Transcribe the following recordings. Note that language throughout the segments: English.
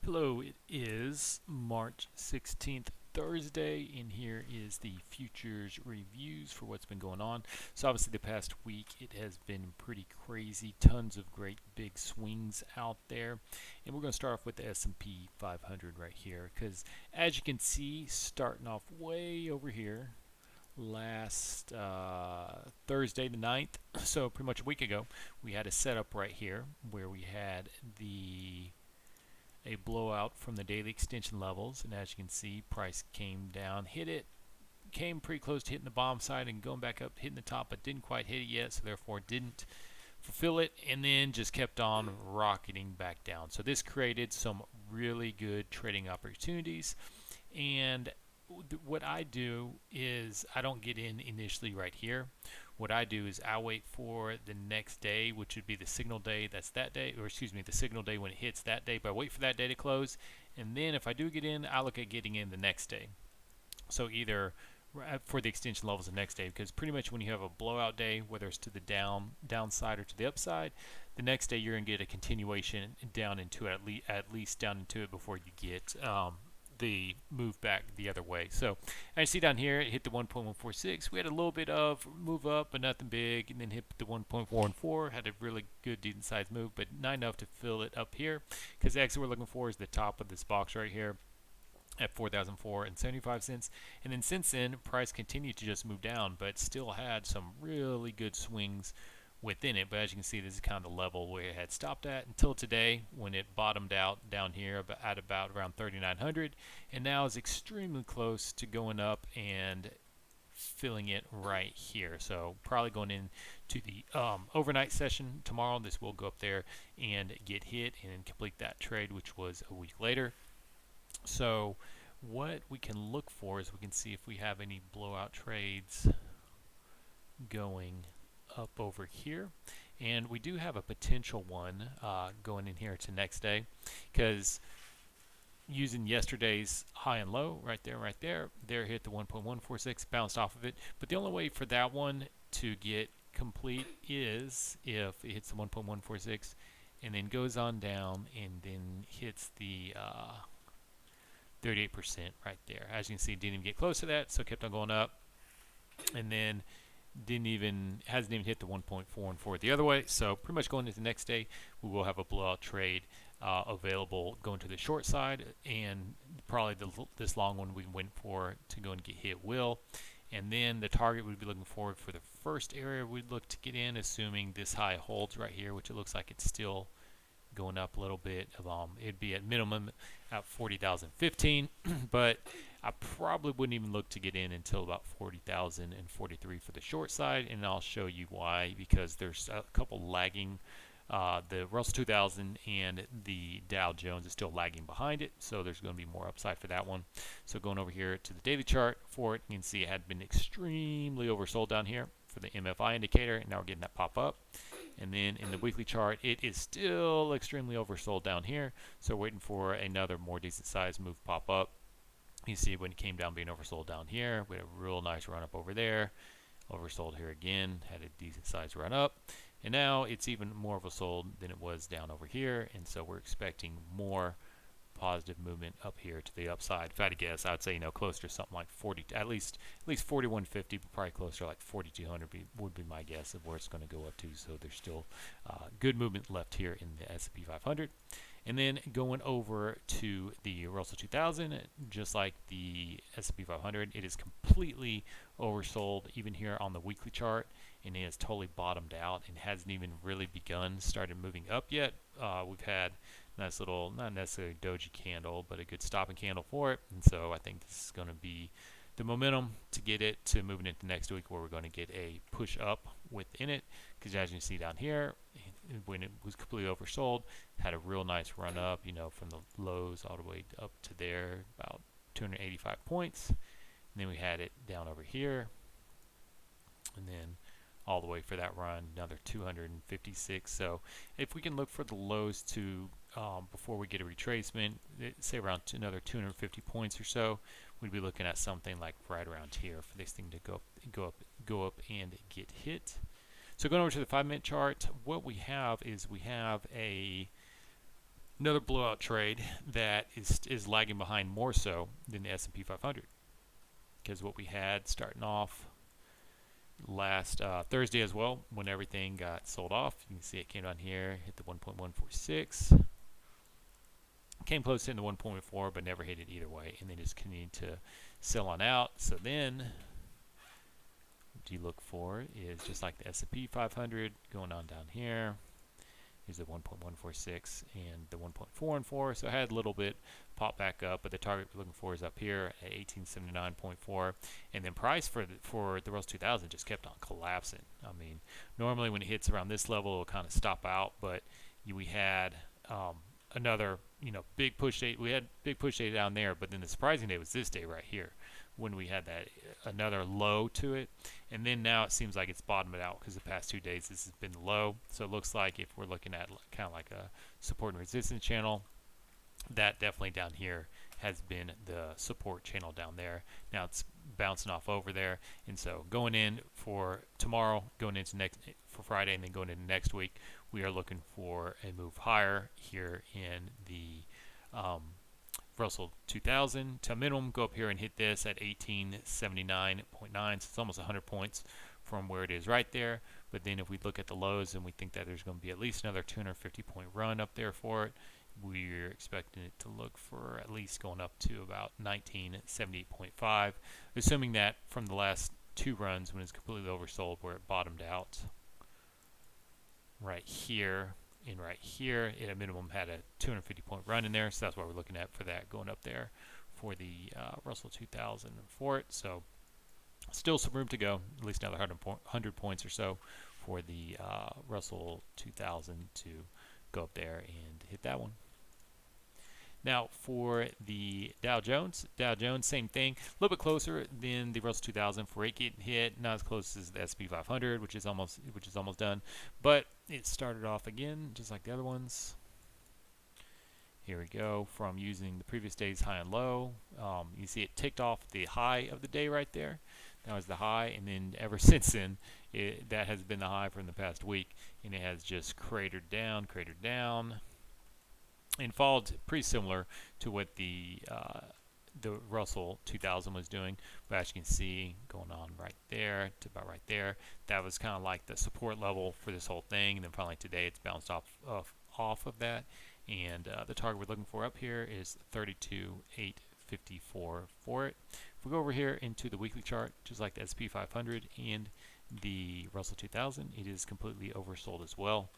Hello, it is March 16th, Thursday, and here is the futures reviews for what's been going on. So obviously the past week it has been pretty crazy, tons of great big swings out there. And we're going to start off with the S&P 500 right here because as you can see, starting off way over here, last Thursday the 9th, so pretty much a week ago, we had a setup right here where we had a blowout from the daily extension levels, and as you can see, price came down, hit it, came pretty close to hitting the bottom side and going back up, hitting the top, but didn't quite hit it yet, so therefore didn't fulfill it, and then just kept on rocketing back down. So this created some really good trading opportunities, and what I do is I don't get in initially right here. What I do is I wait for the next day, which would be the signal day. That's that day, or excuse me, the signal day when it hits that day. But I wait for that day to close, and then if I do get in, I look at getting in the next day. So either for the extension levels the next day, because pretty much when you have a blowout day, whether it's to the downside or to the upside, the next day you're gonna get a continuation down into it, at least down into it before you get the move back the other way. So as you see down here, it hit the 1.146. We had a little bit of move up, but nothing big, and then hit the 1.44. Had a really good, decent sized move, but not enough to fill it up here. Because the exit we're looking for is the top of this box right here at 4,004.75. And then since then, price continued to just move down, but still had some really good swings within it. But as you can see, this is kind of the level where it had stopped at until today when it bottomed out down here at about around 3,900, and now is extremely close to going up and filling it right here. So probably going into the overnight session tomorrow, this will go up there and get hit and complete that trade, which was a week later. So what we can look for is we can see if we have any blowout trades going up over here, and we do have a potential one going in here to next day, because using yesterday's high and low right there hit the 1.146, bounced off of it, but the only way for that one to get complete is if it hits the 1.146 and then goes on down and then hits the 38% right there. As you can see, didn't even get close to that, so kept on going up, and then hasn't even hit the 1.44 the other way. So pretty much going into the next day, we will have a blowout trade available going to the short side, and probably this long one we went for to go and get hit will. And then the target we'd be looking forward for the first area we'd look to get in, assuming this high holds right here, which it looks like it's still going up a little bit. It'd be at minimum at 40,015, but I probably wouldn't even look to get in until about 40,043 for the short side, and I'll show you why, because there's a couple lagging. The Russell 2000 and the Dow Jones is still lagging behind it, so there's going to be more upside for that one. So going over here to the daily chart for it, you can see it had been extremely oversold down here for the MFI indicator, and now we're getting that pop up. And then in the weekly chart, it is still extremely oversold down here, so waiting for another more decent size move pop up. You see when it came down being oversold down here, we had a real nice run up over there, oversold here again, had a decent size run up, and now it's even more oversold than it was down over here, and so we're expecting more positive movement up here to the upside. If I had to guess, I'd say closer to something like 40, at least 4150, but probably closer to like 4200 would be my guess of where it's going to go up to. So there's still good movement left here in the S&P 500. And then going over to the Russell 2000, just like the S&P 500, it is completely oversold even here on the weekly chart, and it has totally bottomed out and hasn't even really started moving up yet. We've had nice little, not necessarily doji candle, but a good stopping candle for it, and so I think this is going to be the momentum to get it to moving into next week, where we're going to get a push up within it, because as you can see down here, when it was completely oversold, had a real nice run up, from the lows all the way up to there, about 285 points, and then we had it down over here, and then all the way for that run, another 256. So if we can look for the lows to before we get a retracement, say around another 250 points or so, we'd be looking at something like right around here for this thing to go up and get hit. So going over to the 5-minute chart, what we have is we have a Another blowout trade that is lagging behind more so than the S&P 500, because what we had starting off last Thursday as well, when everything got sold off, you can see it came down here, hit the 1.146, came close to the 1.4, but never hit it either way, and then just continued to sell on out. So then what you look for is just like the S&P 500 going on down here. Here's the 1.146 and the 1.414. So I had a little bit pop back up, but the target we're looking for is up here at 1879.4. And then price for the Russell 2000 just kept on collapsing. I mean, normally when it hits around this level, it'll kind of stop out, but we had another big push day. We had big push day down there, but then the surprising day was this day right here, when we had that another low to it, and then now it seems like it's bottomed out, because the past 2 days this has been low. So it looks like if we're looking at kind of like a support and resistance channel, that definitely down here has been the support channel down there. Now it's bouncing off over there, and so going in for tomorrow, going into next for Friday, and then going into next week, we are looking for a move higher here in the Russell 2000 to minimum, go up here and hit this at 1879.9. So it's almost 100 points from where it is right there. But then if we look at the lows, and we think that there's going to be at least another 250 point run up there for it, we're expecting it to look for at least going up to about 1978.5, assuming that from the last 2 runs when it's completely oversold, where it bottomed out right here and right here, it at minimum had a 250 point run in there. So that's what we're looking at for that, going up there for the Russell 2000 for it. So still some room to go, at least another 100 points or so for the Russell 2000 to go up there and hit that one. Now for the Dow Jones, same thing, a little bit closer than the Russell 2000 for it getting hit, not as close as the S&P 500, which is almost done, but it started off again just like the other ones. Here we go, from using the previous day's high and low. You see it ticked off the high of the day right there. That was the high, and then ever since then, that has been the high from the past week, and it has just cratered down, and followed pretty similar to what the Russell 2000 was doing. But as you can see, going on right there to about right there, that was kind of like the support level for this whole thing. And then finally today, it's bounced off of that. And the target we're looking for up here is 32,854 for it. If we go over here into the weekly chart, just like the S&P 500 and the Russell 2000, it is completely oversold as well.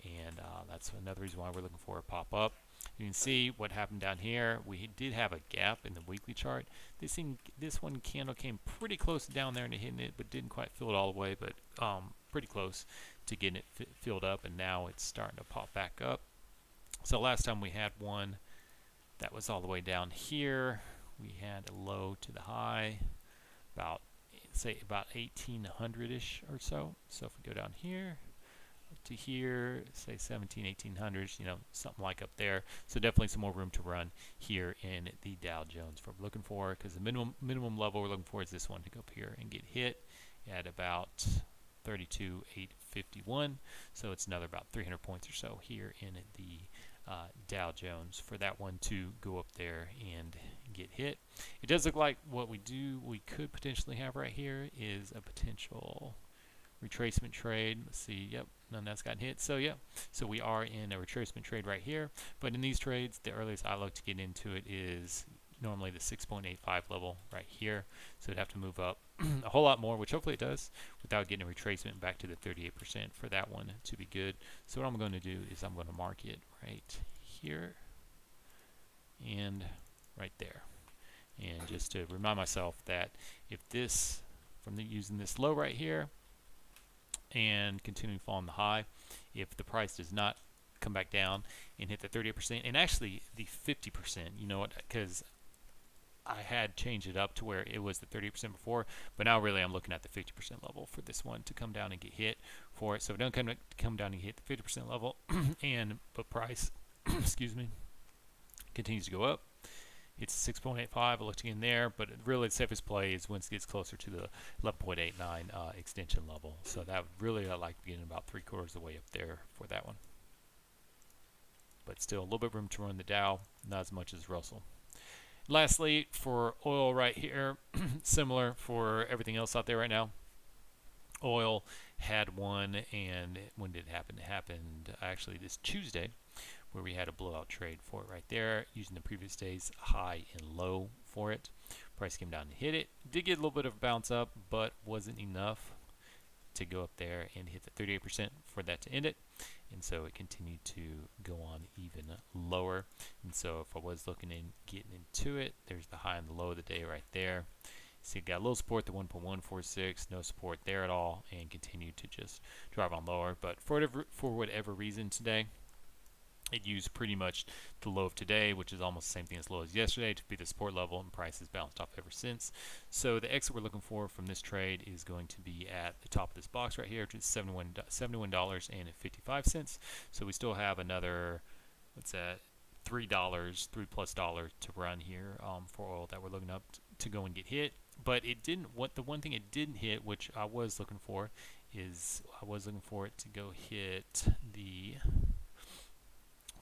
And that's another reason why we're looking for a pop up. You can see what happened down here. We did have a gap in the weekly chart. This one candle came pretty close down there and hitting it, but didn't quite fill it all the way, but pretty close to getting it filled up, and now it's starting to pop back up. So last time we had one that was all the way down here. We had a low to the high, about 1800-ish or so. So if we go down here to here, say 1800s, something like up there. So definitely some more room to run here in the Dow Jones for what we're looking for, because the minimum level we're looking for is this one to go up here and get hit at about 32,851. So it's another about 300 points or so here in the Dow Jones for that one to go up there and get hit. It does look like what we could potentially have right here is a potential retracement trade. Let's see, yep, none that's gotten hit. So yeah, so we are in a retracement trade right here. But in these trades, the earliest I look to get into it is normally the 6.85 level right here. So it'd have to move up a whole lot more, which hopefully it does, without getting a retracement back to the 38% for that one to be good. So what I'm going to do is I'm going to mark it right here and right there. And just to remind myself that if this, using this low right here, and continuing to fall on the high, if the price does not come back down and hit the 38%, and actually the 50%, you know what, because I had changed it up to where it was the 30% before, but now really I'm looking at the 50% level for this one to come down and get hit for it. So if it don't come down and hit the 50% level, but price, excuse me, continues to go up, it's 6.85. I looked in there, but really the safest play is once it gets closer to the 11.89 extension level. So that really, I like getting about 3/4 of the way up there for that one. but still a little bit of room to run the Dow, not as much as Russell. Lastly, for oil right here, similar for everything else out there right now. Oil had one, and when did it happen? It happened actually this Tuesday, where we had a blowout trade for it right there, using the previous day's high and low for it. Price came down and hit it. Did get a little bit of a bounce up, but wasn't enough to go up there and hit the 38% for that to end it. And so it continued to go on even lower. And so if I was looking in, getting into it, there's the high and the low of the day right there. So you got a little support to 1.146, no support there at all, and continued to just drive on lower. But for whatever reason today, it used pretty much the low of today, which is almost the same thing as low as yesterday, to be the support level, and price has bounced off ever since. So the exit we're looking for from this trade is going to be at the top of this box right here, which is $71.55. So we still have another, what's that, $3 to run here for oil that we're looking up to go and get hit. But it didn't. The one thing it didn't hit, which I was looking for, is I was looking for it to go hit the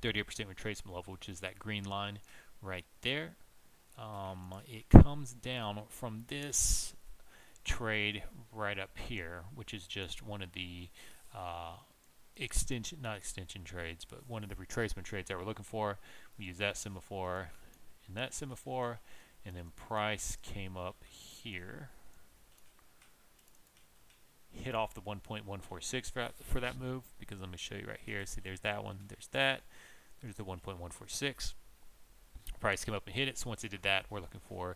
38% retracement level, which is that green line right there. It comes down from this trade right up here, which is just one of the not extension trades, but one of the retracement trades that we're looking for. We use that semaphore and that semaphore, and then price came up here, hit off the 1.146 for that move, because let me show you right here. See, there's that one, there's that, there's the 1.146. Price came up and hit it. So once it did that, we're looking for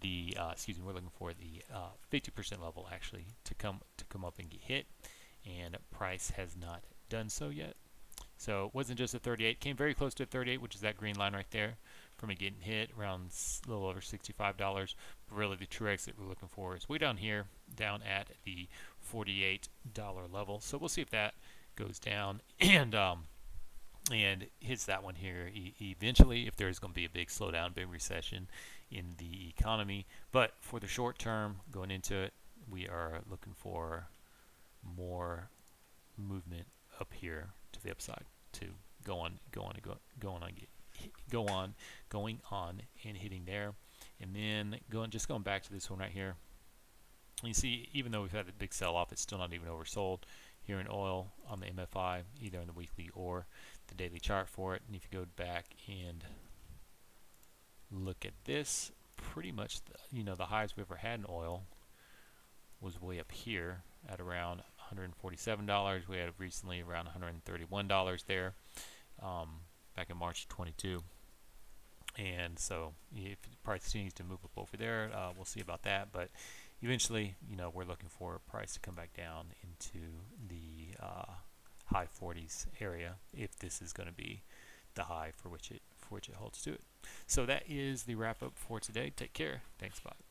the 50% level actually to come up and get hit, and price has not done so yet. So it wasn't just a 38, came very close to a 38, which is that green line right there, from it getting hit around a little over $65. But really the true exit we're looking for is way down here, down at the $48 level. So we'll see if that goes down and hits that one here eventually, if there's going to be a big slowdown, big recession in the economy. But for the short term, going into it, we are looking for more movement up here to the upside to going on and hitting there. And then going back to this one right here. You see, even though we've had a big sell-off, it's still not even oversold here in oil on the MFI, either in the weekly or the daily chart for it. And if you go back and look at this, pretty much the highs we ever had in oil was way up here at around $147. We had recently around $131 there back in March 22. And so if the price continues to move up over there, we'll see about that. But eventually, we're looking for a price to come back down into the high 40s area, if this is going to be the high for which it holds to it. So that is the wrap up for today. Take care. Thanks. Bye.